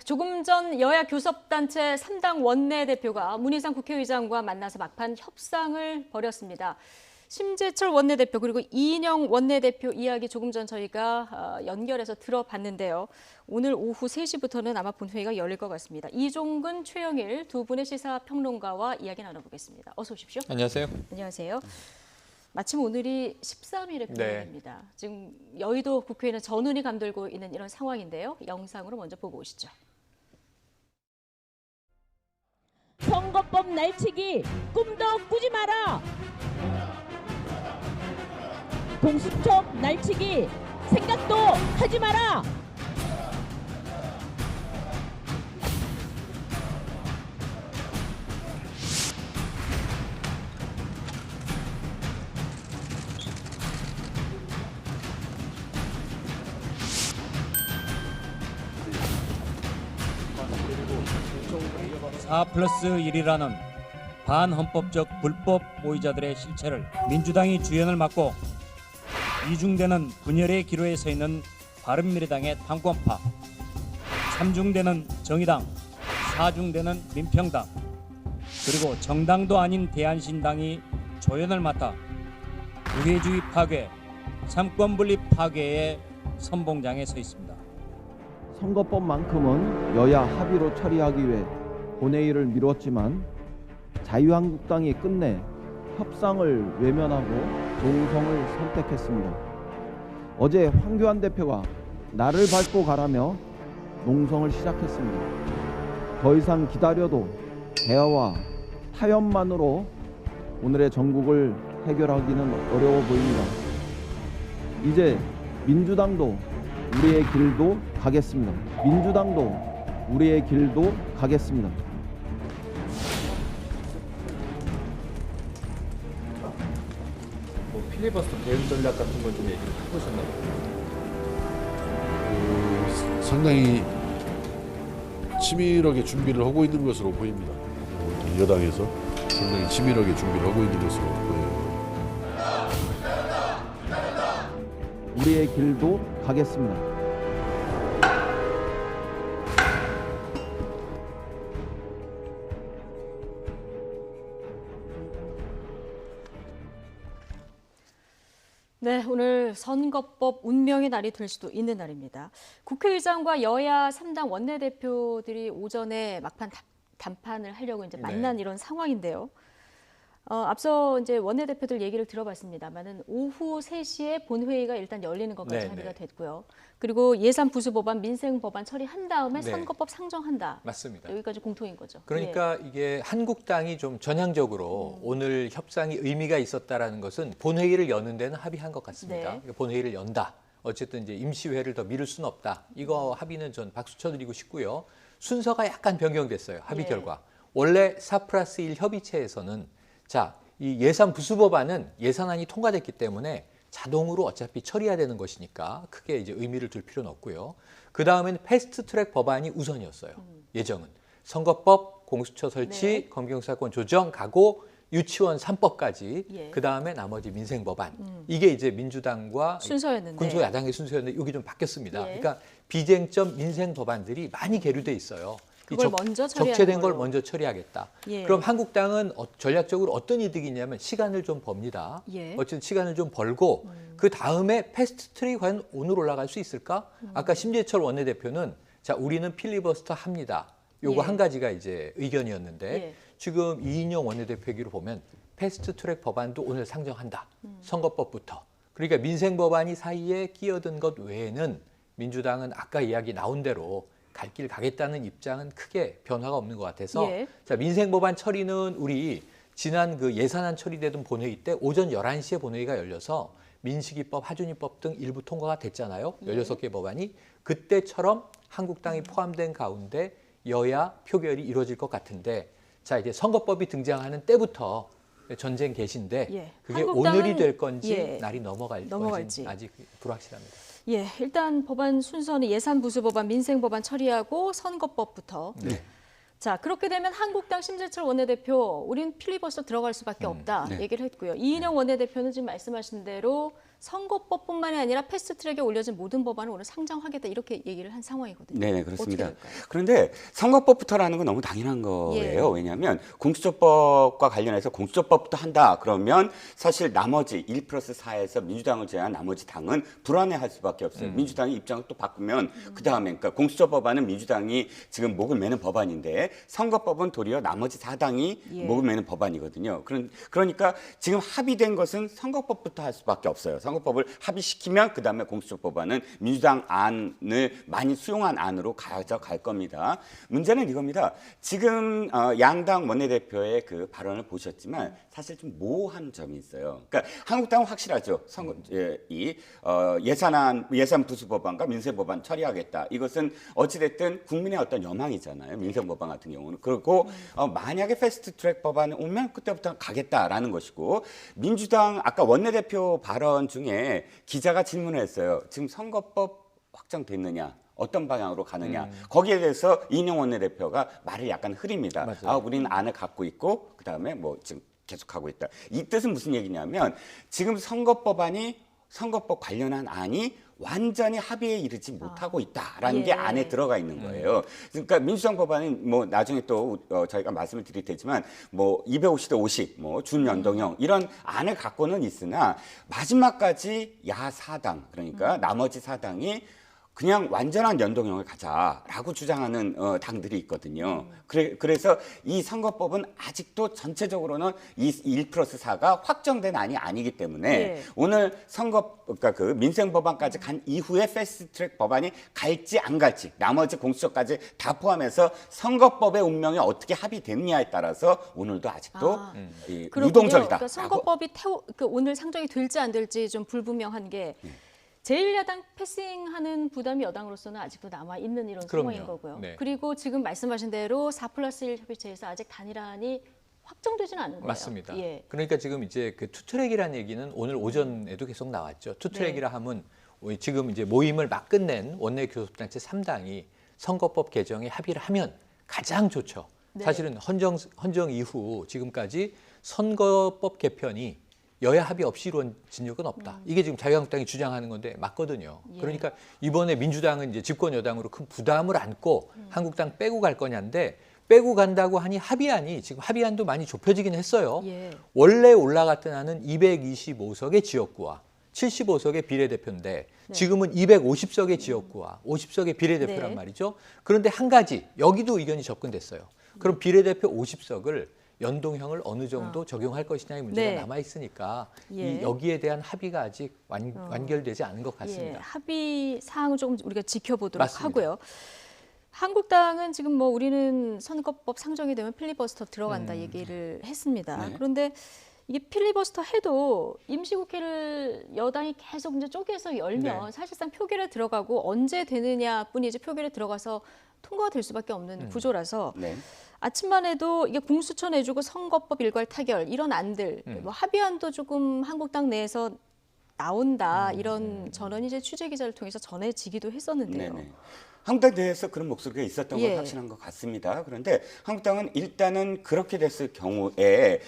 조금 전 여야 교섭단체 3당 원내대표가 문희상 국회의장과 만나서 막판 협상을 벌였습니다. 심재철 원내대표 그리고 이인영 원내대표 이야기 조금 전 저희가 연결해서 들어봤는데요. 오늘 오후 3시부터는 아마 본회의가 열릴 것 같습니다. 이종근, 최영일 두 분의 시사평론가와 이야기 나눠보겠습니다. 어서 오십시오. 안녕하세요. 안녕하세요. 마침 오늘이 13일의 본회의입니다. 지금 여의도 국회에는 전운이 감돌고 있는 이런 상황인데요. 영상으로 먼저 보고 오시죠. 선거법 날치기 꿈도 꾸지 마라. 공수처 날치기 생각도 하지 마라. (4+1)이라는 반헌법적 불법 모의자들의 실체를 민주당이 주연을 맡고 이중대는 분열의 기로에 서 있는 바른미래당의 당권파, 삼중대는 정의당, 사중대는 민평당, 그리고 정당도 아닌 대한신당이 조연을 맡아 우회주의 파괴, 삼권분립 파괴의 선봉장에 서 있습니다. 선거법만큼은 여야 합의로 처리하기 위해 본회의를 미뤘지만 자유한국당이 끝내 협상을 외면하고 농성을 선택했습니다. 어제 황교안 대표가 나를 밟고 가라며 농성을 시작했습니다. 더 이상 기다려도 대화와 타협만으로 오늘의 전국을 해결하기는 어려워 보입니다. 이제 민주당도 우리의 길도 가겠습니다. 민주당도 우리의 길도 가겠습니다. 필리버스터 대응 전략 같은 걸 좀 얘기를 해보셨나요? 상당히 치밀하게 준비를 하고 있는 것으로 보입니다. 여당에서 상당히 치밀하게 준비를 하고 있는 것으로 보여요. 우리의 길도 가겠습니다. 네, 오늘 선거법 운명의 날이 될 수도 있는 날입니다. 국회의장과 여야 3당 원내대표들이 오전에 막판 담판을 하려고 이제 만난 이런 상황인데요. 앞서 이제 원내대표들 얘기를 들어봤습니다만은 오후 3시에 본회의가 일단 열리는 것까지 합의가 됐고요. 그리고 예산 부수 법안, 민생 법안 처리한 다음에 선거법 상정한다. 맞습니다. 여기까지 공통인 거죠. 그러니까 이게 한국당이 좀 전향적으로 오늘 협상이 의미가 있었다라는 것은 본회의를 여는 데는 합의한 것 같습니다. 그러니까 본회의를 연다. 어쨌든 이제 임시회를 더 미룰 수는 없다. 이거 합의는 전 박수 쳐드리고 싶고요. 순서가 약간 변경됐어요. 합의 결과. 원래 4+1 협의체에서는 자, 이 예산 부수 법안은 예산안이 통과됐기 때문에 자동으로 어차피 처리해야 되는 것이니까 크게 이제 의미를 둘 필요는 없고요. 그 다음에는 패스트트랙 법안이 우선이었어요. 예정은 선거법, 공수처 설치, 검경수사권 조정 가고 유치원 3법까지 그 다음에 나머지 민생 법안 이게 이제 민주당과 순서였는데 군소 야당의 순서였는데 여기 좀 바뀌었습니다. 그러니까 비쟁점 민생 법안들이 많이 계류돼 있어요. 그걸 먼저 처리하는 적체된 걸 걸로. 먼저 처리하겠다. 그럼 한국당은 전략적으로 어떤 이득이 있냐면 시간을 좀 법니다. 어쨌든 시간을 좀 벌고 그 다음에 패스트트랙이 과연 오늘 올라갈 수 있을까? 아까 심재철 원내대표는 자 우리는 필리버스터 합니다. 요거 한 가지가 이제 의견이었는데 지금 이인영 원내대표 얘기로 보면 패스트트랙 법안도 오늘 상정한다. 선거법부터. 그러니까 민생 법안이 사이에 끼어든 것 외에는 민주당은 아까 이야기 나온 대로 갈 길 가겠다는 입장은 크게 변화가 없는 것 같아서 자 민생 법안 처리는 우리 지난 그 예산안 처리되던 본회의 때 오전 11시에 본회의가 열려서 민식이법, 하준이법 등 일부 통과가 됐잖아요. 16개 법안이 그때처럼 한국당이 포함된 가운데 여야 표결이 이루어질 것 같은데 자 이제 선거법이 등장하는 때부터 전쟁 계신데 그게 오늘이 될 건지 날이 넘어갈지 아직 불확실합니다. 일단 법안 순서는 예산 부수 법안, 민생 법안 처리하고 선거법부터. 자, 그렇게 되면 한국당 심재철 원내대표, 우린 필리버스터 들어갈 수밖에 없다 얘기를 했고요. 이인영 원내대표는 지금 말씀하신 대로 선거법뿐만이 아니라 패스트트랙에 올려진 모든 법안을 오늘 상정하겠다 이렇게 얘기를 한 상황이거든요. 네, 그렇습니다. 어떻게 될까요? 그런데 선거법부터라는 건 너무 당연한 거예요. 왜냐하면 공수처법과 관련해서 공수처법부터 한다 그러면 사실 나머지 1+4에서 민주당을 제외한 나머지 당은 불안해할 수밖에 없어요. 민주당이 입장을 또 바꾸면 그 다음에 그러니까 공수처법안은 민주당이 지금 목을 매는 법안인데 선거법은 도리어 나머지 4당이 목을 매는 법안이거든요. 그러니까 지금 합의된 것은 선거법부터 할 수밖에 없어요. 선거법을 합의시키면 그 다음에 공수처법안은 민주당 안을 많이 수용한 안으로 가져갈 겁니다. 문제는 이겁니다. 지금 양당 원내대표의 그 발언을 보셨지만 사실 좀 모호한 점이 있어요. 그러니까 한국당은 확실하죠. 예산 부수법안과 민생법안 처리하겠다. 이것은 어찌됐든 국민의 어떤 여망이잖아요. 민생법안 같은 경우는. 그리고 만약에 패스트트랙 법안이 오면 그때부터 가겠다라는 것이고 민주당 아까 원내대표 발언 중에 기자가 질문을 했어요. 지금 선거법 확정됐느냐? 어떤 방향으로 가느냐. 거기에 대해서 이인영 원내대표가 말을 약간 흐립니다. 우리는 안을 갖고 있고 그다음에 뭐 지금 계속하고 있다. 이 뜻은 무슨 얘기냐면 지금 선거법 관련한 안이 완전히 합의에 이르지 못하고 있다라는 게 안에 들어가 있는 거예요. 그러니까 민주당 법안은 뭐 나중에 또 저희가 말씀을 드릴 테지만 뭐 250대 50, 뭐 준연동형 이런 안을 갖고는 있으나 마지막까지 야사당 그러니까 나머지 사당이 그냥 완전한 연동형을 가자라고 주장하는 당들이 있거든요. 그래서 이 선거법은 아직도 전체적으로는 이 1+4가 확정된 안이 아니기 때문에 오늘 그러니까 그 민생법안까지 간 이후에 패스트트랙 법안이 갈지 안 갈지 나머지 공수처까지 다 포함해서 선거법의 운명이 어떻게 합의됐느냐에 따라서 오늘도 아직도 유동적이다. 그러니까 선거법이 오늘 상정이 될지 안 될지 좀 불분명한 게 제1야당 패싱하는 부담이 여당으로서는 아직도 남아있는 이런 상황인 거고요. 그리고 지금 말씀하신 대로 4+1 협의체에서 아직 단일안이 확정되지는 않은 거예요. 맞습니다. 그러니까 지금 이제 그 투트랙이라는 얘기는 오늘 오전에도 계속 나왔죠. 투트랙이라 하면 지금 이제 모임을 막 끝낸 원내교섭단체 3당이 선거법 개정에 합의를 하면 가장 좋죠. 사실은 헌정 이후 지금까지 선거법 개편이 여야 합의 없이 이루어진 적은 없다. 이게 지금 자유한국당이 주장하는 건데 맞거든요. 그러니까 이번에 민주당은 이제 집권 여당으로 큰 부담을 안고 한국당 빼고 갈 거냐인데 빼고 간다고 하니 합의안이 지금 합의안도 많이 좁혀지긴 했어요. 원래 올라갔던 안은 225석의 지역구와 75석의 비례대표인데 지금은 250석의 지역구와 50석의 비례대표란 말이죠. 그런데 한 가지 여기도 의견이 접근됐어요. 그럼 비례대표 50석을 연동형을 어느 정도 적용할 것이냐의 문제가 남아 있으니까 여기에 대한 합의가 아직 완결되지 않은 것 같습니다. 합의 사항을 조금 우리가 지켜보도록 맞습니다. 하고요. 한국당은 지금 뭐 우리는 선거법 상정이 되면 필리버스터 들어간다 얘기를 했습니다. 그런데 이게 필리버스터 해도 임시국회를 여당이 계속 이제 쪼개서 열면 사실상 표결에 들어가고 언제 되느냐뿐이지 표결에 들어가서 통과가 될 수밖에 없는 구조라서 아침만 해도 이게 공수처 내주고 선거법 일괄 타결 이런 안들 뭐 합의안도 조금 한국당 내에서 나온다 이런 전언이 이제 취재 기자를 통해서 전해지기도 했었는데요. 한국당 내에서 그런 목소리가 있었던 건 확실한 것 같습니다. 그런데 한국당은 일단은 그렇게 됐을 경우에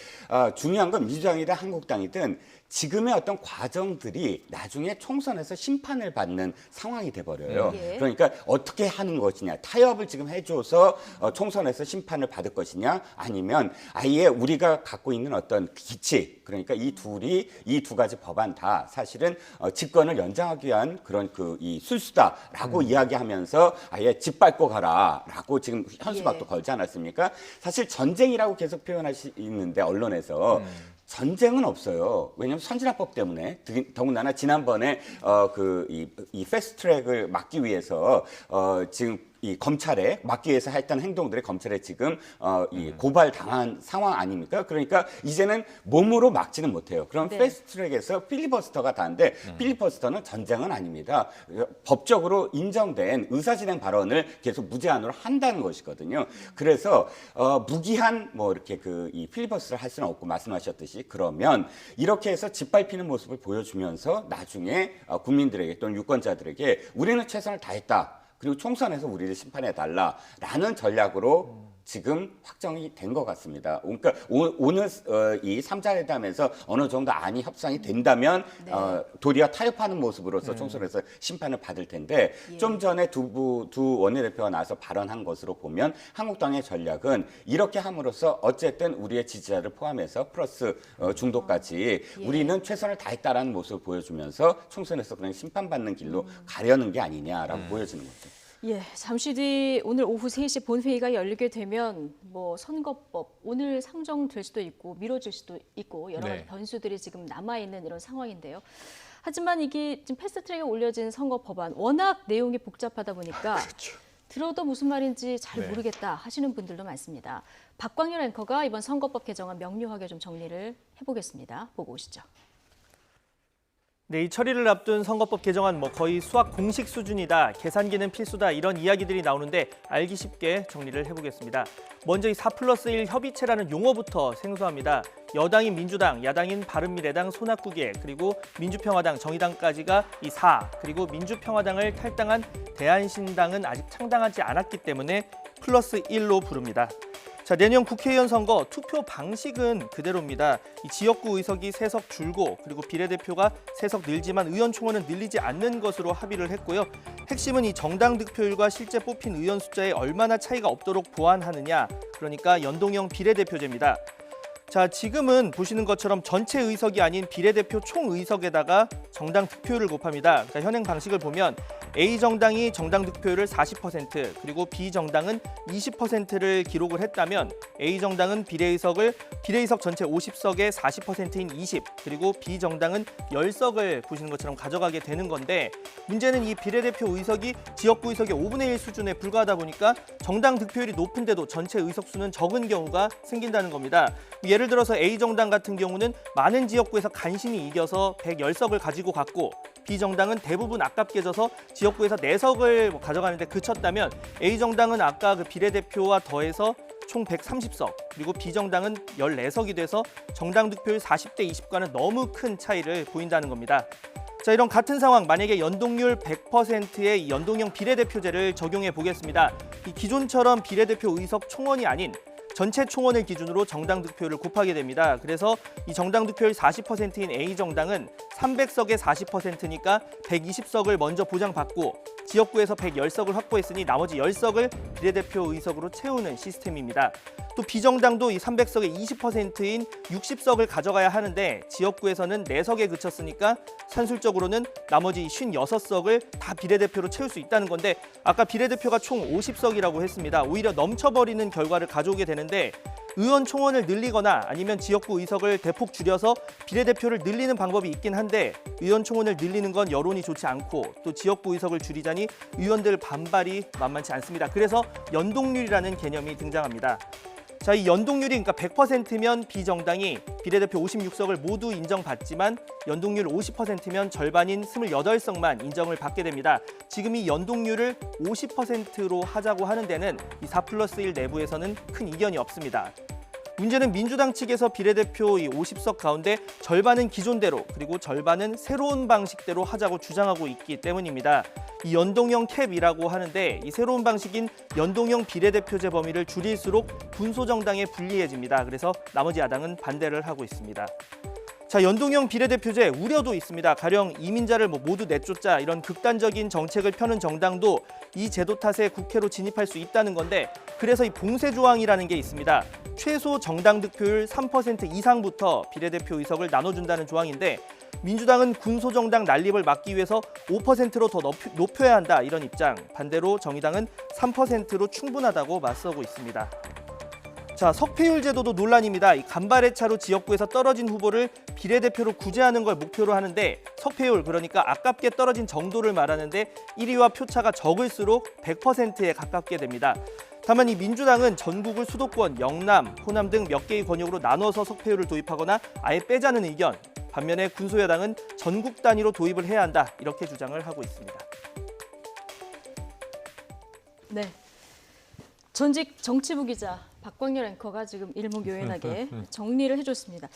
중요한 건 민주당이든 한국당이든 지금의 어떤 과정들이 나중에 총선에서 심판을 받는 상황이 돼버려요. 그러니까 어떻게 하는 것이냐. 타협을 지금 해줘서 총선에서 심판을 받을 것이냐 아니면 아예 우리가 갖고 있는 어떤 기치 그러니까 이 두 가지 법안 다 사실은 집권을 연장하기 위한 그런 이 술수다라고 이야기하면서 아예 짓밟고 가라라고 지금 현수막도 걸지 않았습니까? 사실 전쟁이라고 계속 표현하시는데 언론에서 전쟁은 없어요. 왜냐하면 선진화법 때문에 더군다나 지난번에 이 패스트트랙을 막기 위해서 지금 이 검찰에 막기 위해서 했던 행동들이 검찰에 지금 이 고발 당한 상황 아닙니까? 그러니까 이제는 몸으로 막지는 못해요. 그럼 패스트트랙에서 필리버스터가 다는데 필리버스터는 전쟁은 아닙니다. 법적으로 인정된 의사진행 발언을 계속 무제한으로 한다는 것이거든요. 그래서 무기한 뭐 이렇게 이 필리버스터를 할 수는 없고 말씀하셨듯이 그러면 이렇게 해서 짓밟히는 모습을 보여주면서 나중에 국민들에게 또는 유권자들에게 우리는 최선을 다했다. 그리고 총선에서 우리를 심판해달라라는 전략으로 지금 확정이 된 것 같습니다. 그러니까 오늘 이 3자 회담에서 어느 정도 안이 협상이 된다면 도리어 타협하는 모습으로서 총선에서 심판을 받을 텐데 좀 전에 두 원내대표가 나와서 발언한 것으로 보면 한국당의 전략은 이렇게 함으로써 어쨌든 우리의 지지자를 포함해서 플러스 중도까지 우리는 최선을 다했다라는 모습을 보여주면서 총선에서 그냥 심판받는 길로 가려는 게 아니냐라고 보여지는 거죠. 예, 잠시 뒤 오늘 오후 3시 본회의가 열리게 되면 뭐 선거법 오늘 상정될 수도 있고 미뤄질 수도 있고 여러 가지 변수들이 지금 남아있는 이런 상황인데요. 하지만 이게 지금 패스트트랙에 올려진 선거 법안 워낙 내용이 복잡하다 보니까 들어도 무슨 말인지 잘 모르겠다 하시는 분들도 많습니다. 박광일 앵커가 이번 선거법 개정안 명료하게 좀 정리를 해보겠습니다. 보고 오시죠. 네, 이 처리를 앞둔 선거법 개정안 거의 수학 공식 수준이다, 계산기는 필수다 이런 이야기들이 나오는데 알기 쉽게 정리를 해보겠습니다. 먼저 이 4+1 협의체라는 용어부터 생소합니다. 여당인 민주당, 야당인 바른미래당, 손학국예, 그리고 민주평화당, 정의당까지가 이 4, 그리고 민주평화당을 탈당한 대한신당은 아직 창당하지 않았기 때문에 +1로 부릅니다. 자, 내년 국회의원 선거 투표 방식은 그대로입니다. 이 지역구 의석이 3석 줄고 그리고 비례대표가 3석 늘지만 의원 총원은 늘리지 않는 것으로 합의를 했고요. 핵심은 이 정당 득표율과 실제 뽑힌 의원 숫자에 얼마나 차이가 없도록 보완하느냐, 그러니까 연동형 비례대표제입니다. 자, 지금은 보시는 것처럼 전체 의석이 아닌 비례대표 총 의석에다가 정당 득표율을 곱합니다. 그러니까 현행 방식을 보면 A정당이 정당 득표율을 40%, 그리고 B정당은 20%를 기록을 했다면 A정당은 비례의석 전체 50석의 40%인 20, 그리고 B정당은 10석을 보시는 것처럼 가져가게 되는 건데, 문제는 이 비례대표 의석이 지역구 의석의 5분의 1 수준에 불과하다 보니까 정당 득표율이 높은데도 전체 의석수는 적은 경우가 생긴다는 겁니다. 예를 들어서 A정당 같은 경우는 많은 지역구에서 간신히 이겨서 110석을 가지고 갔고, B정당은 대부분 아깝게 져서 지역구에서 4석을 가져가는데 그쳤다면 A정당은 아까 그 비례대표와 더해서 총 130석, 그리고 B정당은 14석이 돼서 정당 득표율 40대 20과는 너무 큰 차이를 보인다는 겁니다. 자, 이런 같은 상황, 만약에 연동률 100%의 연동형 비례대표제를 적용해 보겠습니다. 이 기존처럼 비례대표 의석 총원이 아닌 전체 총원을 기준으로 정당 득표율을 곱하게 됩니다. 그래서 이 정당 득표율 40%인 A정당은 300석의 40%니까 120석을 먼저 보장받고 지역구에서 110석을 확보했으니 나머지 10석을 비례대표 의석으로 채우는 시스템입니다. 또 B정당도 이 300석의 20%인 60석을 가져가야 하는데 지역구에서는 4석에 그쳤으니까 산술적으로는 나머지 56석을 다 비례대표로 채울 수 있다는 건데, 아까 비례대표가 총 50석이라고 했습니다. 오히려 넘쳐버리는 결과를 가져오게 되는데, 의원 총원을 늘리거나 아니면 지역구 의석을 대폭 줄여서 비례대표를 늘리는 방법이 있긴 한데, 의원 총원을 늘리는 건 여론이 좋지 않고 또 지역구 의석을 줄이자니 의원들 반발이 만만치 않습니다. 그래서 연동률이라는 개념이 등장합니다. 자, 이 연동률이 그러니까 100%면 B정당이 비례대표 56석을 모두 인정받지만 연동률 50%면 절반인 28석만 인정을 받게 됩니다. 지금 이 연동률을 50%로 하자고 하는 데는 이 4+1 내부에서는 큰 이견이 없습니다. 문제는 민주당 측에서 비례대표 이 50석 가운데 절반은 기존대로 그리고 절반은 새로운 방식대로 하자고 주장하고 있기 때문입니다. 이 연동형 캡이라고 하는데 이 새로운 방식인 연동형 비례대표제 범위를 줄일수록 군소정당에 불리해집니다. 그래서 나머지 야당은 반대를 하고 있습니다. 자, 연동형 비례대표제 우려도 있습니다. 가령 이민자를 모두 내쫓자 이런 극단적인 정책을 펴는 정당도 이 제도 탓에 국회로 진입할 수 있다는 건데, 그래서 이 봉쇄 조항이라는 게 있습니다. 최소 정당 득표율 3% 이상부터 비례대표 의석을 나눠준다는 조항인데, 민주당은 군소정당 난립을 막기 위해서 5%로 더 높여야 한다 이런 입장, 반대로 정의당은 3%로 충분하다고 맞서고 있습니다. 자, 석패율 제도도 논란입니다. 이 간발의 차로 지역구에서 떨어진 후보를 비례대표로 구제하는 걸 목표로 하는데, 석패율 그러니까 아깝게 떨어진 정도를 말하는데 1위와 표차가 적을수록 100%에 가깝게 됩니다. 다만 이 민주당은 전국을 수도권, 영남, 호남 등 몇 개의 권역으로 나눠서 석패율을 도입하거나 아예 빼자는 의견, 반면에 군소여당은 전국 단위로 도입을 해야 한다 이렇게 주장을 하고 있습니다. 네, 전직 정치부 기자 박광일 앵커가 지금 일목요연하게 정리를 해줬습니다.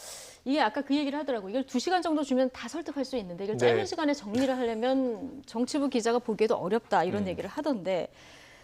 이게 아까 그 얘기를 하더라고요. 이걸 2시간 정도 주면 다 설득할 수 있는데 이걸 짧은 시간에 정리를 하려면 정치부 기자가 보기에도 어렵다 이런 얘기를 하던데,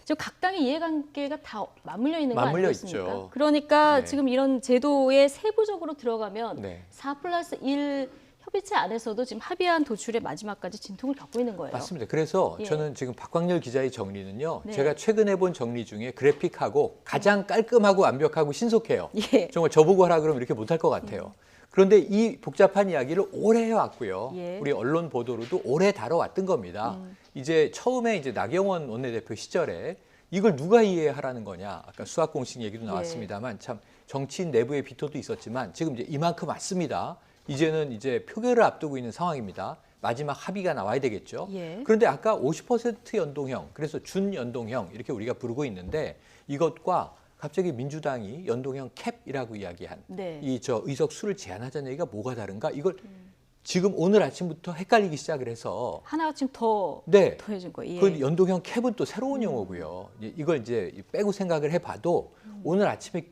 지금 각 당의 이해관계가 다 맞물려 있는 거 맞물려 아니겠습니까? 있죠. 그러니까 네. 지금 이런 제도에 세부적으로 들어가면 네. 4+1 협의체 안에서도 지금 합의안 도출의 마지막까지 진통을 겪고 있는 거예요. 맞습니다. 그래서 예. 저는 지금 박광렬 기자의 정리는요. 네. 제가 최근에 본 정리 중에 그래픽하고 가장 깔끔하고 완벽하고 신속해요. 예. 정말 저보고 하라 그러면 이렇게 못할 것 같아요. 그런데 이 복잡한 이야기를 오래 해왔고요. 예. 우리 언론 보도로도 오래 다뤄왔던 겁니다. 이제 처음에 이제 나경원 원내대표 시절에 이걸 누가 이해하라는 거냐. 아까 수학 공식 얘기도 나왔습니다만 참 정치인 내부의 비토도 있었지만 지금 이제 이만큼 왔습니다. 이제는 이제 표결을 앞두고 있는 상황입니다. 마지막 합의가 나와야 되겠죠. 예. 그런데 아까 50% 연동형, 그래서 준연동형 이렇게 우리가 부르고 있는데 이것과 갑자기 민주당이 연동형 캡이라고 이야기한 네. 이 저 의석 수를 제한하자는 얘기가 뭐가 다른가? 이걸 지금 오늘 아침부터 헷갈리기 시작을 해서 하나가 지금 더 네. 더해진 거예요. 예. 그 연동형 캡은 또 새로운 용어고요. 이걸 이제 빼고 생각을 해봐도 오늘 아침에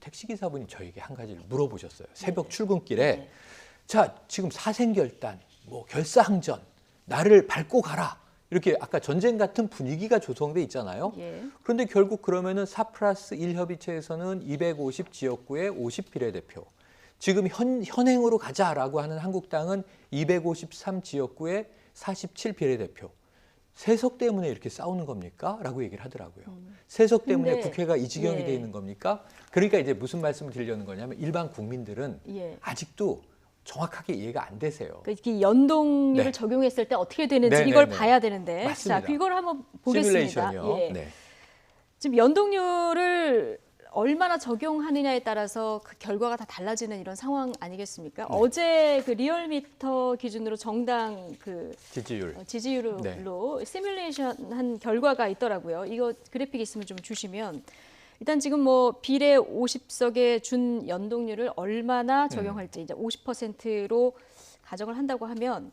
택시 기사분이 저에게 한 가지를 물어보셨어요. 새벽 출근길에 네. 자 지금 사생결단, 뭐 결사항전, 나를 밟고 가라 이렇게 아까 전쟁 같은 분위기가 조성돼 있잖아요. 예. 그런데 결국 그러면은 4+1 협의체에서는 250 지역구에 50 비례대표. 지금 현행으로 가자라고 하는 한국당은 253 지역구에 47 비례대표. 세석 때문에 이렇게 싸우는 겁니까? 라고 얘기를 하더라고요. 세석 때문에 근데, 국회가 이 지경이 예. 돼 있는 겁니까? 그러니까 이제 무슨 말씀을 드리려는 거냐면 일반 국민들은 예. 아직도 정확하게 이해가 안 되세요. 그 연동률을 네. 적용했을 때 어떻게 되는지 네, 이걸 네, 네. 봐야 되는데 맞습니다. 자, 그걸 한번 보겠습니다. 시뮬레이션이요. 예. 네. 지금 연동률을 얼마나 적용하느냐에 따라서 그 결과가 다 달라지는 이런 상황 아니겠습니까? 네. 어제 그 리얼미터 기준으로 정당 그 지지율. 지지율로 네. 시뮬레이션한 결과가 있더라고요. 이거 그래픽 있으면 좀 주시면 일단 지금 뭐 비례 50석의 준 연동률을 얼마나 적용할지 이제 50%로 가정을 한다고 하면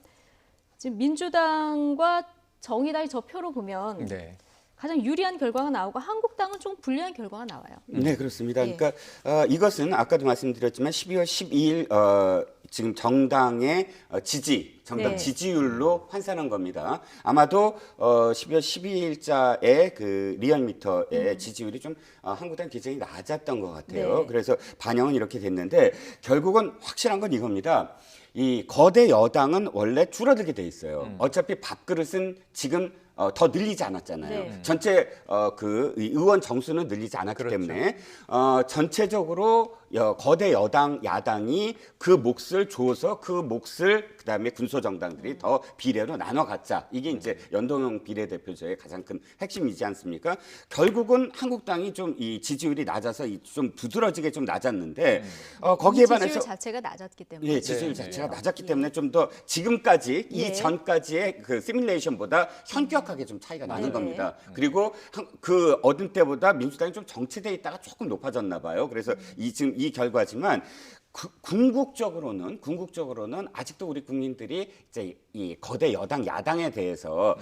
지금 민주당과 정의당이 저 표로 보면 네. 가장 유리한 결과가 나오고 한국당은 좀 불리한 결과가 나와요. 네, 그렇습니다. 예. 그러니까 이것은 아까도 말씀드렸지만 12월 12일 지금 정당의 정당 네. 지지율로 환산한 겁니다. 아마도 12월 12일자의 그 리얼미터의 지지율이 좀 한국당 굉장히 낮았던 것 같아요. 네. 그래서 반영은 이렇게 됐는데 결국은 확실한 건 이겁니다. 이 거대 여당은 원래 줄어들게 돼 있어요. 어차피 밥그릇은 지금 더 늘리지 않았잖아요. 네. 전체 그 의원 정수는 늘리지 않았기 그렇죠. 때문에 전체적으로 거대 야당이 그 몫을 줘서 그 몫을 그다음에 군소정당들이 더 비례로 나눠 갖자. 이게 이제 연동형 비례대표제의 가장 큰 핵심이지 않습니까? 결국은 한국당이 좀 이 지지율이 낮아서 좀 두드러지게 좀 낮았는데 거기에 지지율 반해서 자체가 낮았기 때문에. 예, 지지율 네, 자체가 네. 낮았기 예. 때문에 좀 더 지금까지 예. 이전까지의 그 시뮬레이션보다 현격하게 좀 차이가 나는 네. 겁니다. 그리고 그 얻은 때보다 민주당이 좀 정체돼 있다가 조금 높아졌나 봐요. 그래서 지금 이 결과지만 궁극적으로는 아직도 우리 국민들이 이제 이 거대 야당에 대해서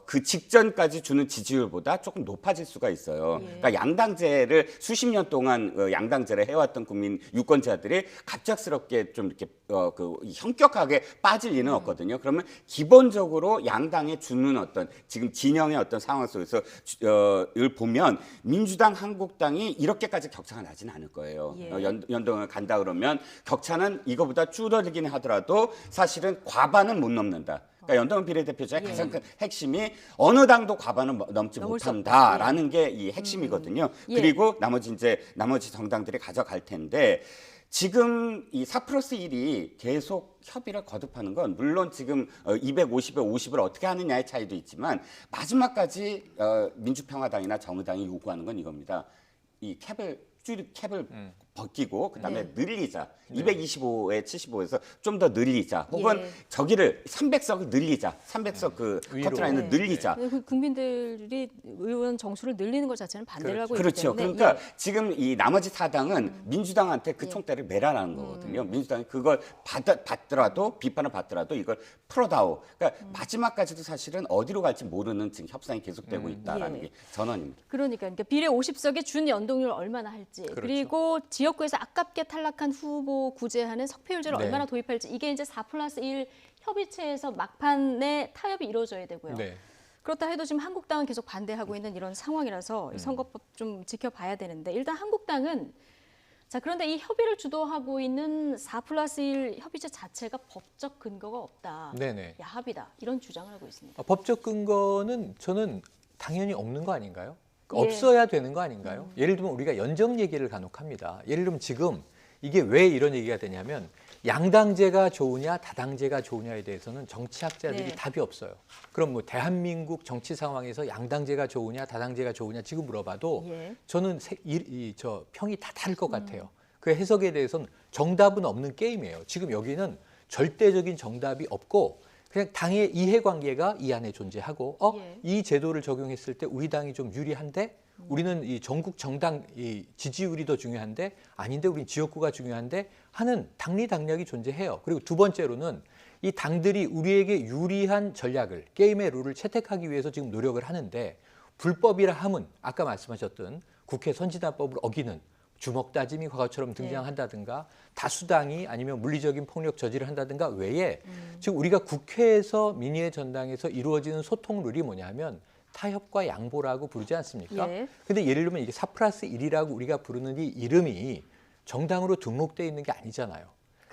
그 직전까지 주는 지지율보다 조금 높아질 수가 있어요. 예. 그러니까 양당제를 수십 년 동안 양당제를 해왔던 국민 유권자들이 갑작스럽게 좀 이렇게 그 현격하게 빠질 리는 없거든요. 그러면 기본적으로 양당에 주는 어떤 지금 진영의 어떤 상황 속에서 을 보면 민주당, 한국당이 이렇게까지 격차가 나지는 않을 거예요. 예. 연동을 간다 그러면 격차는 이거보다 줄어들긴 하더라도 사실은 과반은 못 넘는다. 그러니까 연동형 비례대표제의 가장 큰 핵심이 어느 당도 과반을 넘지 넘을 수 못한다라는 게 이 핵심이거든요. 예. 그리고 나머지 정당들이 가져갈 텐데 지금 이 4+1이 계속 협의를 거듭하는 건 물론 지금 250에 50을 어떻게 하느냐의 차이도 있지만 마지막까지 민주평화당이나 정의당이 요구하는 건 이겁니다. 이 캡을 벗기고 그다음에 네. 늘리자. 225에 75에서 좀 더 늘리자. 혹은 예. 저기를 300석을 늘리자. 300석 그 위로. 커트라인을 네. 늘리자. 그 국민들이 의원 정수를 늘리는 것 자체는 반대를 하고 있기 그렇죠. 때문에 그러니까 지금 이 나머지 4당은 민주당한테 그 총대를 매라라는 거거든요. 민주당이 그걸 받더라도 비판을 받더라도 이걸 풀어다오. 그러니까 마지막까지도 사실은 어디로 갈지 모르는 지금 협상이 계속되고 있다라는 예. 게 전원입니다. 그러니까 비례 50석의 준 연동률 얼마나 할지 그렇죠. 그리고 지역구에서 아깝게 탈락한 후보 구제하는 석패율제를 네. 얼마나 도입할지 이게 이제 4+1 협의체에서 막판에 타협이 이루어져야 되고요. 네. 그렇다 해도 지금 한국당은 계속 반대하고 있는 이런 상황이라서 이 선거법 좀 지켜봐야 되는데 일단 한국당은 자 그런데 이 협의를 주도하고 있는 4+1 협의체 자체가 법적 근거가 없다. 네네. 야합이다. 이런 주장을 하고 있습니다. 법적 근거는 저는 당연히 없는 거 아닌가요? 예. 없어야 되는 거 아닌가요? 예를 들면 우리가 연정 얘기를 간혹 합니다. 예를 들면 지금 이게 왜 이런 얘기가 되냐면 양당제가 좋으냐 다당제가 좋으냐에 대해서는 정치학자들이 네. 답이 없어요. 그럼 뭐 대한민국 정치 상황에서 양당제가 좋으냐 다당제가 좋으냐 지금 물어봐도 예. 저는 저 평이 다 다를 것 같아요. 그 해석에 대해서는 정답은 없는 게임이에요. 지금 여기는 절대적인 정답이 없고 그냥 당의 이해관계가 이 안에 존재하고 예. 이 제도를 적용했을 때 우리 당이 좀 유리한데 우리는 이 전국 정당 이 지지율이 더 중요한데 아닌데 우린 지역구가 중요한데 하는 당리당략이 존재해요. 그리고 두 번째로는 이 당들이 우리에게 유리한 전략을 게임의 룰을 채택하기 위해서 지금 노력을 하는데 불법이라 함은 아까 말씀하셨던 국회 선진화법을 어기는 주먹 다짐이 과거처럼 등장한다든가 다수당이 아니면 물리적인 폭력 저지를 한다든가 외에 지금 우리가 국회에서 민의의 전당에서 이루어지는 소통 룰이 뭐냐면 타협과 양보라고 부르지 않습니까? 예. 근데 예를 들면 이게 4+1이라고 우리가 부르는 이 이름이 정당으로 등록돼 있는 게 아니잖아요.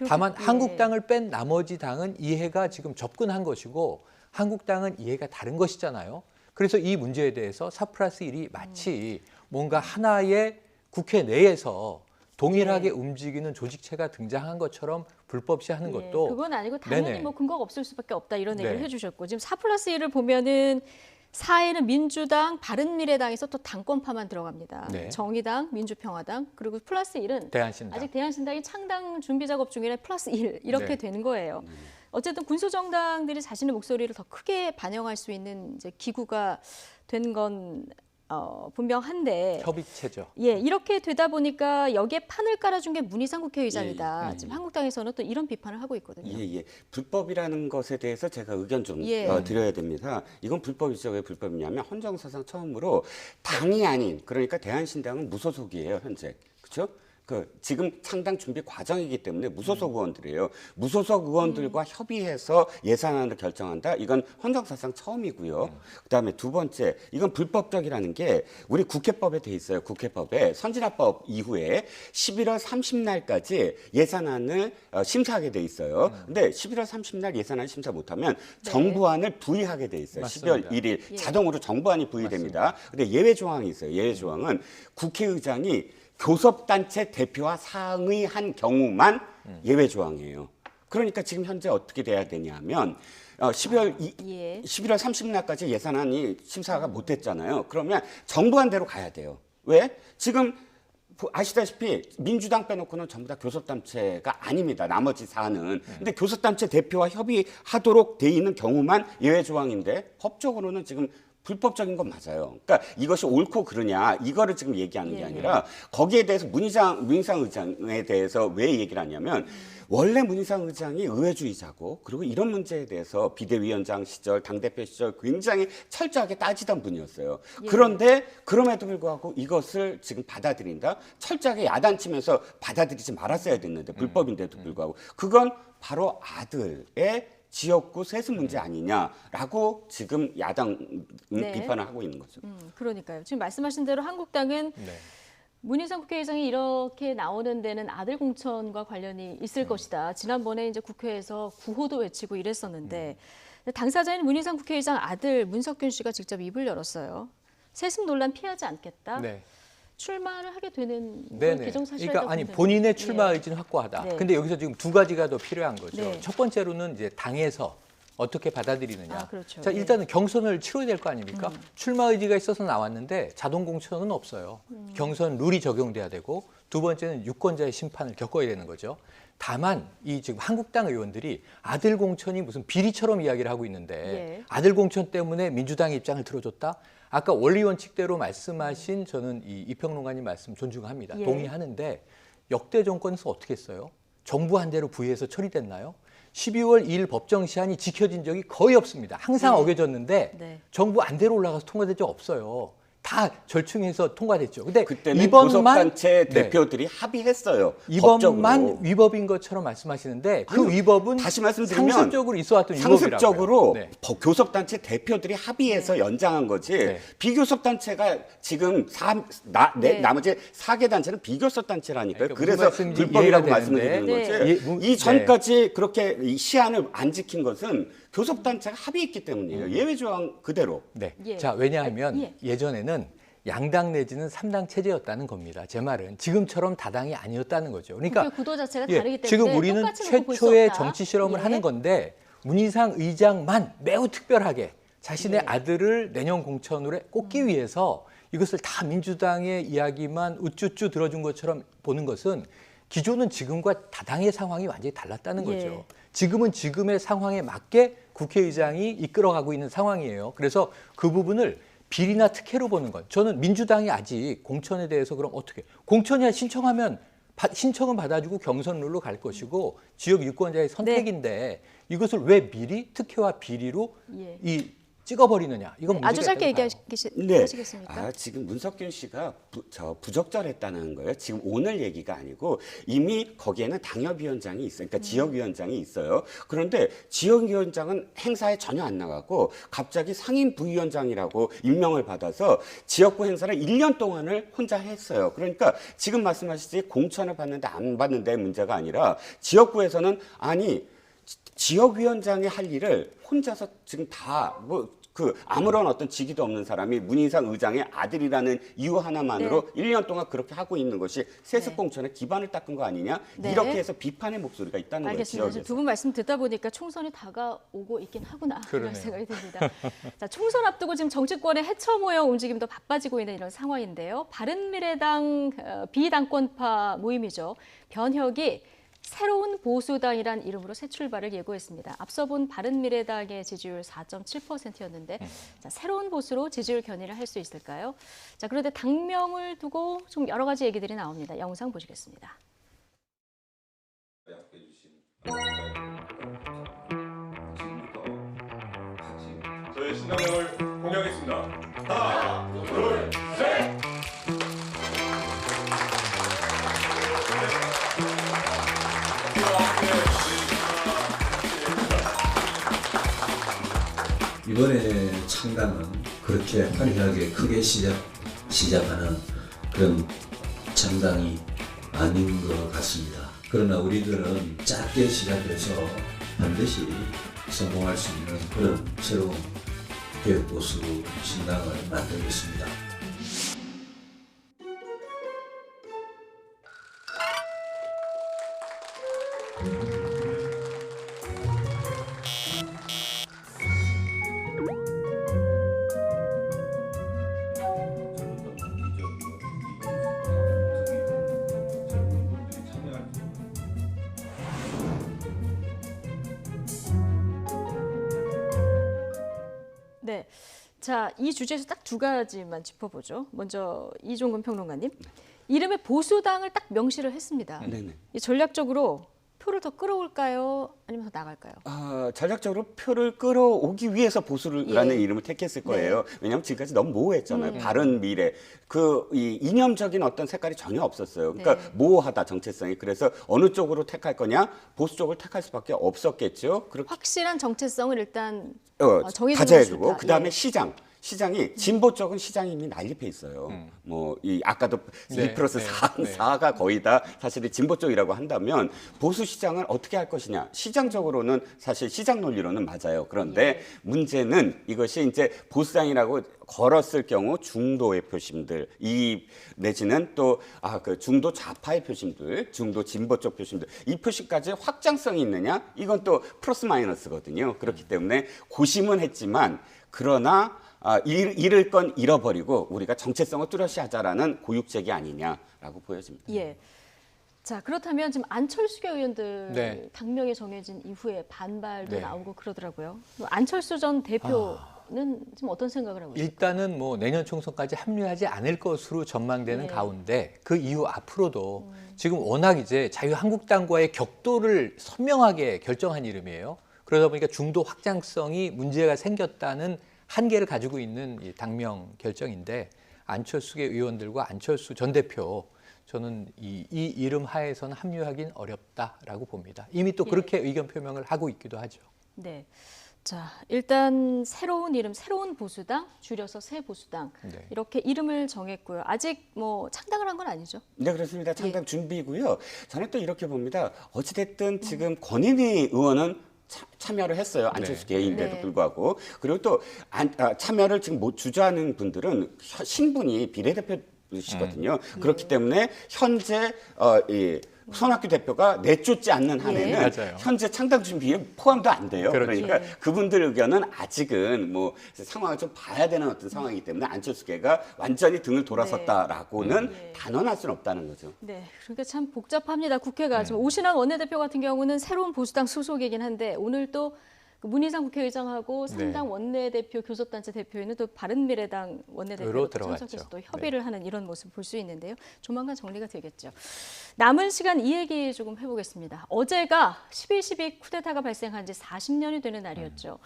다만 예. 한국당을 뺀 나머지 당은 이해가 지금 접근한 것이고 한국당은 이해가 다른 것이잖아요. 그래서 이 문제에 대해서 4+1이 마치 뭔가 하나의 국회 내에서 동일하게 움직이는 조직체가 등장한 것처럼 불법시하는 것도 그건 아니고 당연히 네네. 뭐 근거가 없을 수밖에 없다 이런 얘기를 네. 해주셨고 지금 4+1을 보면은 4에는 민주당, 바른미래당에서 또 당권파만 들어갑니다. 네. 정의당, 민주평화당 그리고 +1은 대한신당. 아직 대한신당이 창당 준비 작업 중이라 +1 이렇게 네. 되는 거예요. 어쨌든 군소정당들이 자신의 목소리를 더 크게 반영할 수 있는 이제 기구가 된 건 분명한데 협의체죠. 예, 이렇게 되다 보니까 여기에 판을 깔아준 게 문희상 국회의장이다. 예. 지금 한국당에서는 또 이런 비판을 하고 있거든요. 예. 불법이라는 것에 대해서 제가 의견 좀 예. 드려야 됩니다. 이건 불법이죠. 왜 불법이냐면 헌정사상 처음으로 당이 아닌 그러니까 대한신당은 무소속이에요. 현재. 그렇죠? 지금 창당 준비 과정이기 때문에 무소속 의원들이에요. 무소속 의원들과 협의해서 예산안을 결정한다. 이건 헌정사상 처음이고요. 그다음에 두 번째, 이건 불법적이라는 게 우리 국회법에 돼 있어요. 국회법에 선진화법 이후에 11월 30날까지 예산안을 심사하게 돼 있어요. 근데 11월 30날 예산안 심사 못하면 네. 정부안을 부의하게 돼 있어요. 맞습니다. 12월 1일 예. 자동으로 정부안이 부의됩니다. 근데 예외 조항이 있어요. 예외 조항은 국회의장이 교섭단체 대표와 상의한 경우만 예외 조항이에요. 그러니까 지금 현재 어떻게 돼야 되냐면 11월 30일날까지 예산안이 심사가 못됐잖아요. 그러면 정부안대로 가야 돼요. 왜? 지금 아시다시피 민주당 빼놓고는 전부 다 교섭단체가 아닙니다. 나머지 4는. 근데 교섭단체 대표와 협의하도록 돼 있는 경우만 예외 조항인데 법적으로는 지금 불법적인 건 맞아요. 그러니까 이것이 옳고 그르냐 이거를 지금 얘기하는 게 아니라 거기에 대해서 문희상 의장에 대해서 왜 얘기를 하냐면 원래 문희상 의장이 의회주의자고 그리고 이런 문제에 대해서 비대위원장 시절 당대표 시절 굉장히 철저하게 따지던 분이었어요. 그런데 그럼에도 불구하고 이것을 지금 받아들인다? 철저하게 야단치면서 받아들이지 말았어야 됐는데 불법인데도 불구하고 그건 바로 아들의 지역구 세습 문제 아니냐라고 지금 야당은 비판을 하고 있는 거죠. 그러니까요. 지금 말씀하신 대로 한국당은 문희상 국회의장이 이렇게 나오는 데는 아들 공천과 관련이 있을 것이다. 지난번에 이제 국회에서 구호도 외치고 이랬었는데 당사자인 문희상 국회의장 아들 문석균 씨가 직접 입을 열었어요. 세습 논란 피하지 않겠다. 네. 출마를 하게 되는 네네. 기정사실이라고 그러니까 아니 보면 본인의 출마 의지는 확고하다. 네. 근데 여기서 지금 두 가지가 더 필요한 거죠. 네. 첫 번째로는 이제 당에서 어떻게 받아들이느냐. 그렇죠. 자, 일단은 경선을 치러야 될 거 아닙니까? 출마 의지가 있어서 나왔는데 자동 공천은 없어요. 경선 룰이 적용돼야 되고 두 번째는 유권자의 심판을 겪어야 되는 거죠. 다만 이 지금 한국당 의원들이 아들 공천이 무슨 비리처럼 이야기를 하고 있는데 아들 공천 때문에 민주당의 입장을 들어줬다? 아까 원리 원칙대로 말씀하신 저는 이 이평론가님 말씀 존중합니다. 동의하는데 역대 정권에서 어떻게 했어요? 정부 한 대로 부의해서 처리됐나요? 12월 2일 법정 시한이 지켜진 적이 거의 없습니다. 항상 어겨졌는데 정부 안대로 올라가서 통과된 적 없어요. 다 절충해서 통과됐죠. 근데 그때는 이번만 교섭단체 네. 대표들이 합의했어요. 이번만 법적으로. 위법인 것처럼 말씀하시는데 그 아니요, 위법은 다시 말씀드리면 상습적으로 있어왔던 상습적으로 위법이라고요. 네. 교섭단체 대표들이 합의해서 연장한 거지 네. 비교섭단체가 지금 네. 나머지 4개 단체는 비교섭단체라니까요. 그러니까 무슨 그래서 말씀인지 불법이라고 이해가 말씀을 드리는 되는데. 거지. 이 전까지 그렇게 이 시한을 안 지킨 것은 교섭단체가 합의했기 때문이에요. 예외조항 그대로. 네. 예. 자, 왜냐하면 예. 예전에는 양당 내지는 3당 체제였다는 겁니다. 제 말은 지금처럼 다당이 아니었다는 거죠. 그러니까 국회 구도 자체가 예, 다르기 때문에 지금 우리는 똑같이 놓고 볼수 최초의 없다. 정치 실험을 예. 하는 건데 문희상 의장만 매우 특별하게 자신의 예. 아들을 내년 공천으로 꼽기 위해서 이것을 다 민주당의 이야기만 우쭈쭈 들어준 것처럼 보는 것은 기존은 지금과 다당의 상황이 완전히 달랐다는 예. 거죠. 지금은 지금의 상황에 맞게 국회의장이 이끌어가고 있는 상황이에요. 그래서 그 부분을 비리나 특혜로 보는 건 저는 민주당이 아직 공천에 대해서 그럼 어떻게 공천이야 신청하면 신청은 받아주고 경선 룰로 갈 것이고 지역 유권자의 선택인데 이것을 왜 미리 특혜와 비리로 예. 이 찍어버리느냐 이건 문제가 아주 짧게 있다고 봐요. 얘기하시겠습니까? 지금 문석균 씨가 부적절했다는 거예요. 지금 오늘 얘기가 아니고 이미 거기에는 당협위원장이 있어요. 그러니까 지역위원장이 있어요. 그런데 지역위원장은 행사에 전혀 안 나가고 갑자기 상임 부위원장이라고 임명을 받아서 지역구 행사를 1년 동안을 혼자 했어요. 그러니까 지금 말씀하시지 공천을 받는데 안 받는데 문제가 아니라 지역구에서는 아니 지역위원장이 할 일을 혼자서 지금 다 아무런 어떤 직위도 없는 사람이 문희상 의장의 아들이라는 이유 하나만으로 1년 동안 그렇게 하고 있는 것이 세습공천의 기반을 닦은 거 아니냐? 네. 이렇게 해서 비판의 목소리가 있다는 알겠습니다. 거예요. 지역에서. 두 분 말씀 듣다 보니까 총선이 다가오고 있긴 하구나 그러네요. 이런 생각이 듭니다. 자, 총선 앞두고 지금 정치권의 해처 모형 움직임도 바빠지고 있는 이런 상황인데요. 바른미래당 비당권파 모임이죠. 변혁이 새로운 보수당이란 이름으로 새 출발을 예고했습니다. 앞서 본 바른미래당의 지지율 4.7%였는데 자, 새로운 보수로 지지율 견인을 할 수 있을까요? 자, 그런데 당명을 두고 좀 여러 가지 얘기들이 나옵니다. 영상 보시겠습니다. 저희 신당명을 공개하겠습니다. 하나, 둘, 셋! 이번에 창당은 그렇게 화려하게 크게 시작하는 그런 창당이 아닌 것 같습니다. 그러나 우리들은 작게 시작해서 반드시 성공할 수 있는 그런 새로운 개혁보수 신당을 만들겠습니다. 네, 자, 이 주제에서 딱 두 가지만 짚어보죠. 먼저 이종근 평론가님, 이름에 보수당을 딱 명시를 했습니다. 네네. 이 전략적으로 표를 더 끌어올까요? 아니면 더 나갈까요? 전략적으로 표를 끌어오기 위해서 보수라는 예. 이름을 택했을 거예요. 왜냐하면 지금까지 너무 모호했잖아요. 음. 바른 미래. 이 이념적인 어떤 색깔이 전혀 없었어요. 그러니까 네. 모호하다, 정체성이. 그래서 어느 쪽으로 택할 거냐? 보수 쪽을 택할 수밖에 없었겠죠. 그렇게 확실한 정체성을 일단 정해두는 가져야되고 것이 좋다. 그다음에 예. 시장이 진보 쪽은 시장이 이미 난립해 있어요. 아까도 네, 2+4가 거의 다 사실 진보 쪽이라고 한다면 보수 시장을 어떻게 할 것이냐. 시장적으로는 사실 시장 논리로는 맞아요. 그런데 문제는 이것이 이제 보수당이라고 걸었을 경우 중도의 표심들, 내지는 또 그 중도 좌파의 표심들, 중도 진보 쪽 표심들, 이 표심까지 확장성이 있느냐? 이건 또 플러스 마이너스거든요. 그렇기 때문에 고심은 했지만 그러나 잃을 건 잃어버리고 우리가 정체성을 뚜렷이 하자라는 고육책이 아니냐라고 보여집니다. 예. 자, 그렇다면 지금 안철수계 의원들 네. 당명이 정해진 이후에 반발도 네. 나오고 그러더라고요. 안철수 전 대표는 지금 어떤 생각을 하고 있을까요? 일단은 뭐 내년 총선까지 합류하지 않을 것으로 전망되는 네. 가운데 그 이후 앞으로도 지금 워낙 이제 자유한국당과의 격도를 선명하게 결정한 이름이에요. 그러다 보니까 중도 확장성이 문제가 생겼다는 한계를 가지고 있는 이 당명 결정인데 안철수계 의원들과 안철수 전 대표 저는 이 이름 하에서는 합류하긴 어렵다라고 봅니다. 이미 또 그렇게 의견 표명을 하고 있기도 하죠. 네. 자, 일단 새로운 이름, 새로운 보수당, 줄여서 새 보수당 네. 이렇게 이름을 정했고요. 아직 뭐 창당을 한 건 아니죠? 네, 그렇습니다. 창당 준비고요. 저는 또 이렇게 봅니다. 어찌됐든 지금 권인희 의원은 참여를 했어요. 안철수 개인인데도 네. 불구하고. 그리고 또 참여를 지금 못 주저하는 분들은 신분이 비례대표시거든요. 그렇기 때문에 현재 이 손학규 대표가 내쫓지 않는 한에는 맞아요. 현재 창당 준비에 포함도 안 돼요. 그렇죠. 그러니까 그분들 의견은 아직은 뭐 상황을 좀 봐야 되는 어떤 상황이기 때문에 안철수계가 완전히 등을 돌아섰다라고는 단언할 수는 없다는 거죠. 네, 그러니까 참 복잡합니다. 국회가 지금 오신환 원내대표 같은 경우는 새로운 보수당 소속이긴 한데 오늘 또 문희상 국회의장하고 3당 원내대표 교섭단체 대표에는 또 바른미래당 원내대표로 참석해서 또 협의를 하는 이런 모습을 볼 수 있는데요. 조만간 정리가 되겠죠. 남은 시간 이 얘기 조금 해보겠습니다. 어제가 12.12 쿠데타가 발생한 지 40년이 되는 날이었죠.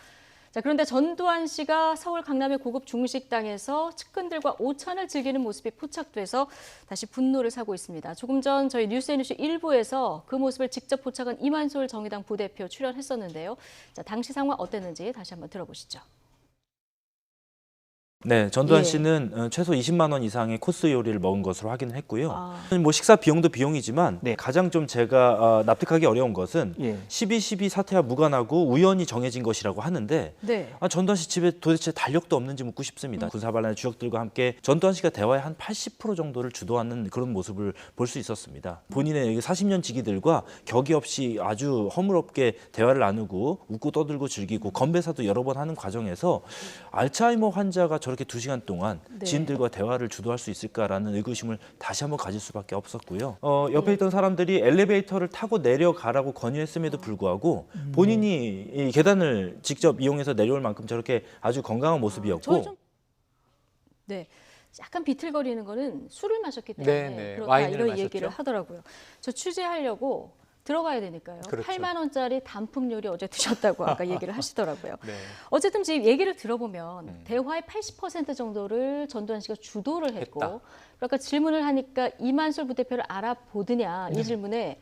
자, 그런데 전두환 씨가 서울 강남의 고급 중식당에서 측근들과 오찬을 즐기는 모습이 포착돼서 다시 분노를 사고 있습니다. 조금 전 저희 뉴스앤뉴스 1부에서 그 모습을 직접 포착한 이만솔 정의당 부대표 출연했었는데요. 자, 당시 상황 어땠는지 다시 한번 들어보시죠. 네, 전두환 씨는 최소 20만 원 이상의 코스 요리를 먹은 것으로 확인을 했고요. 뭐 식사 비용도 비용이지만 가장 좀 제가 납득하기 어려운 것은 12.12 사태와 무관하고 우연히 정해진 것이라고 하는데 전두환 씨 집에 도대체 달력도 없는지 묻고 싶습니다. 군사반란의 주역들과 함께 전두환 씨가 대화의 한 80% 정도를 주도하는 그런 모습을 볼 수 있었습니다. 본인의 40년 지기들과 격이 없이 아주 허물없게 대화를 나누고 웃고 떠들고 즐기고 건배사도 여러 번 하는 과정에서 알츠하이머 환자가 저렇게 2시간 동안 지인들과 대화를 주도할 수 있을까라는 의구심을 다시 한번 가질 수밖에 없었고요. 옆에 있던 사람들이 엘리베이터를 타고 내려가라고 권유했음에도 불구하고 본인이 이 계단을 직접 이용해서 내려올 만큼 저렇게 아주 건강한 모습이었고 네. 약간 비틀거리는 거는 술을 마셨기 때문에 그렇다 이런 얘기를 하더라고요. 저 취재하려고 들어가야 되니까요. 그렇죠. 8만 원짜리 단품 요리 어제 드셨다고 아까 얘기를 하시더라고요. 어쨌든 지금 얘기를 들어보면 대화의 80% 정도를 전두환 씨가 주도를 했고 그러니까 질문을 하니까 이만솔 부대표를 알아보느냐 이 질문에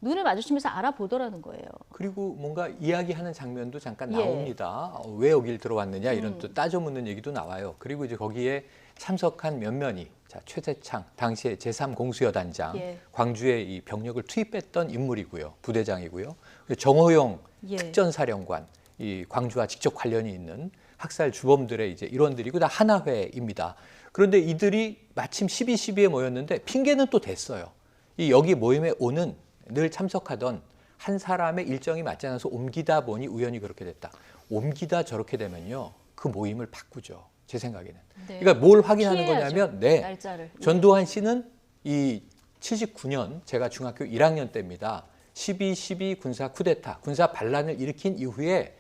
눈을 마주치면서 알아보더라는 거예요. 그리고 뭔가 이야기하는 장면도 잠깐 나옵니다. 왜 여길 들어왔느냐 이런 또 따져 묻는 얘기도 나와요. 그리고 이제 거기에 참석한 몇몇이 최재창 당시에 제3공수여단장 광주에 이 병력을 투입했던 인물이고요. 부대장이고요. 정호영 특전사령관 이 광주와 직접 관련이 있는 학살 주범들의 이제 일원들이고 다 하나회입니다. 그런데 이들이 마침 12.12에 모였는데 핑계는 또 됐어요. 이 여기 모임에 오는 늘 참석하던 한 사람의 일정이 맞지 않아서 옮기다 보니 우연히 그렇게 됐다. 옮기다 저렇게 되면요. 그 모임을 바꾸죠. 제 생각에는. 그러니까 뭘 확인하는 거냐면 날짜를. 전두환 씨는 이 79년 제가 중학교 1학년 때입니다. 12.12 군사 쿠데타, 군사 반란을 일으킨 이후에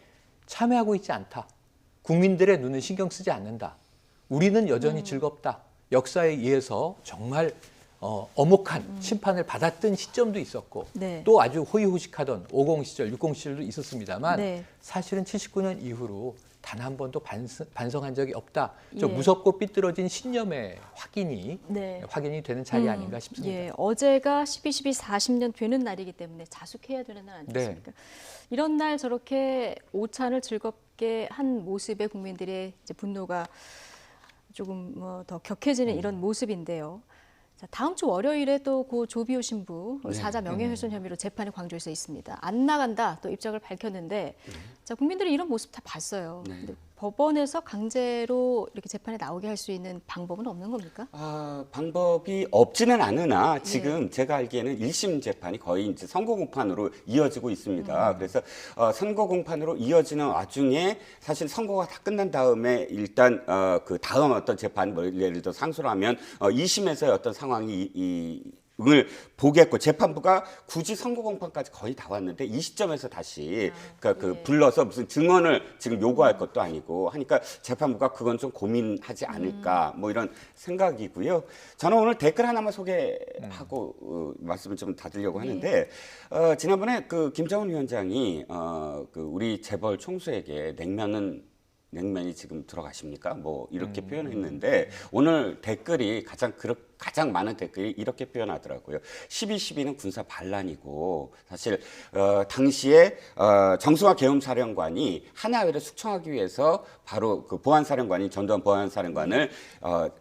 참여하고 있지 않다. 국민들의 눈은 신경 쓰지 않는다. 우리는 여전히 즐겁다. 역사에 의해서 정말 엄혹한 심판을 받았던 시점도 있었고 또 아주 호의호식하던 50 시절, 60 시절도 있었습니다만 사실은 79년 이후로 단 한 번도 반성한 적이 없다. 좀 무섭고 삐뚤어진 신념의 확인이 되는 자리 아닌가 싶습니다. 어제가 12.12 40년 되는 날이기 때문에 자숙해야 되는 날 아니겠습니까? 이런 날 저렇게 오찬을 즐겁게 한 모습에 국민들의 이제 분노가 조금 더 격해지는 이런 모습인데요. 자, 다음 주 월요일에 또 고 조비오 신부 사자 명예훼손 혐의로 재판이 광주에서 있습니다. 안 나간다 또 입장을 밝혔는데 자, 국민들이 이런 모습 다 봤어요. 근데 법원에서 강제로 이렇게 재판에 나오게 할 수 있는 방법은 없는 겁니까? 방법이 없지는 않으나 지금 제가 알기에는 1심 재판이 거의 이제 선고 공판으로 이어지고 있습니다. 그래서 선고 공판으로 이어지는 와중에 사실 선고가 다 끝난 다음에 일단 그 다음 어떤 재판, 뭐 예를 들어 상소를 하면 2심에서의 어떤 상황이 을 보겠고 재판부가 굳이 선고 공판까지 거의 다 왔는데 이 시점에서 다시 그러니까 불러서 무슨 증언을 지금 요구할 것도 아니고 하니까 재판부가 그건 좀 고민하지 않을까 뭐 이런 생각이고요. 저는 오늘 댓글 하나만 소개하고 말씀을 좀 닫으려고 하는데 지난번에 그 김정은 위원장이 그 우리 재벌 총수에게 냉면은 냉면이 지금 들어가십니까? 뭐 이렇게 표현했는데 오늘 댓글이 가장 많은 댓글이 이렇게 표현하더라고요. 12.12는 군사 반란이고 사실 당시에 정승화 계엄사령관이 하나회를 숙청하기 위해서 바로 그 보안사령관인 전두환 보안사령관을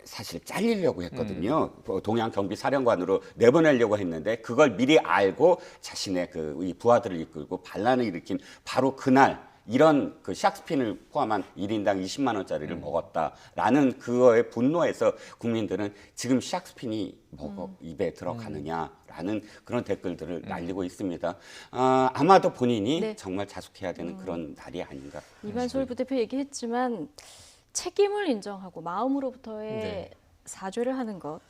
사실 잘리려고 했거든요. 동해안 경비사령관으로 내보내려고 했는데 그걸 미리 알고 자신의 이 부하들을 이끌고 반란을 일으킨 바로 그날 이런 그 샥스핀을 포함한 1인당 20만 원짜리를 먹었다라는 그거에 분노해서 국민들은 지금 샥스핀이 입에 들어가느냐라는 그런 댓글들을 날리고 있습니다. 아마도 본인이 네. 정말 자숙해야 되는 그런 날이 아닌가. 이만솔 부대표 얘기했지만 책임을 인정하고 마음으로부터의 네. 사죄를 하는 것.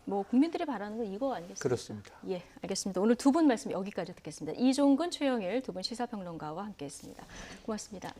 뭐 국민들이 바라는 건 이거 아니겠습니까? 그렇습니다. 예, 알겠습니다. 오늘 두 분 말씀 여기까지 듣겠습니다. 이종근, 최영일 두 분 시사평론가와 함께했습니다. 고맙습니다.